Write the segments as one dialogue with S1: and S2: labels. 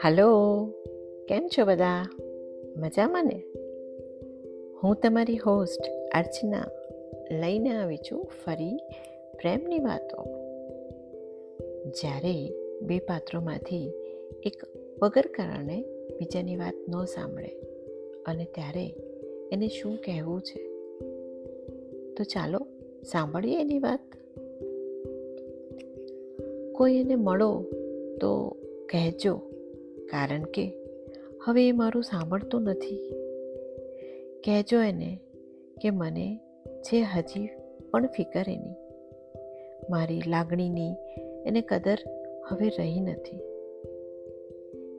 S1: Hello, કેમ છો બધા? મજામાં ને? હું તમારી હોસ્ટ અર્ચના લઈને આવી છું ફરી પ્રેમની વાતો. જ્યારે બે પાત્રોમાંથી એક વગર કારણે બીજાની વાત ન સાંભળે અને ત્યારે એને શું કહેવું છે, તો ચાલો સાંભળીએ એની વાત. કોઈ એને મળો તો કહેજો, કારણ કે હવે એ મારું સાંભળતું નથી. કહેજો એને કે મને છે હજી પણ ફિકર એની, મારી લાગણીની એને કદર હવે રહી નથી.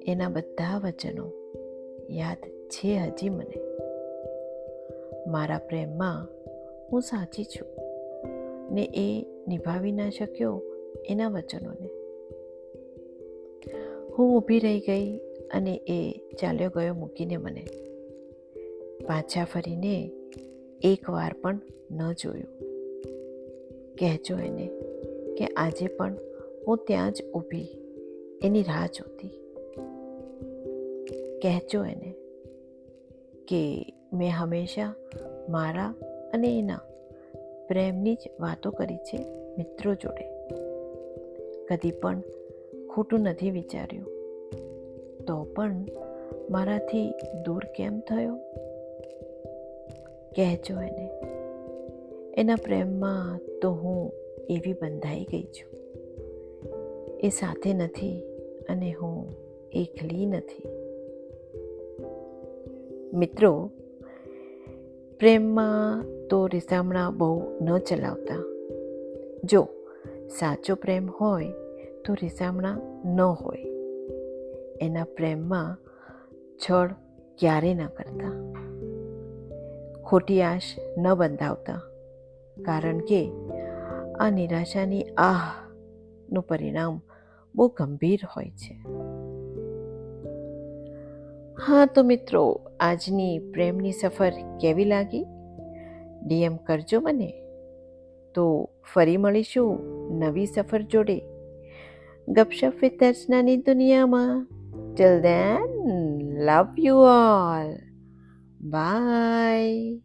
S1: એના બધા વચનો યાદ છે હજી મને. મારા પ્રેમમાં હું સાચી છું ને એ નિભાવી ના શક્યો એના વચનોને. હું ઊભી રહી ગઈ અને એ ચાલ્યો ગયો મૂકીને મને. પાછા ફરીને એક વાર પણ ન જોયું. કહેજો એને કે આજે પણ હું ત્યાં જ ઊભી એની રાહ જોતી. કહેજો એને કે મેં હંમેશા મારા અને એના પ્રેમની જ વાતો કરી છે મિત્રો જોડે. કદી પણ ખોટું નથી વિચાર્યું. તો પણ મારાથી દૂર કેમ થયો? કહેજો એને. એના પ્રેમમાં તો હું એવી બંધાઈ ગઈ છું. એ સાથે નથી અને હું એકલી નથી. મિત્રો, પ્રેમમાં તો રીસામણા બહુ ન ચલાવતા. જો સાચો પ્રેમ હોય તો રીસામણા ન હોય. એના પ્રેમમાં છળ ક્યારે ન કરતા. ખોટી આશ ન બંધાવતા, કારણ કે આ નિરાશાની આહનું પરિણામ બહુ ગંભીર હોય છે. હા તો મિત્રો, આજની પ્રેમની સફર કેવી લાગી? DM કરજો મને. તો ફરી મળીશું નવી સફર જોડે ગપશપ વિથ અર્ચનાની દુનિયામાં. Till then, love you all. Bye.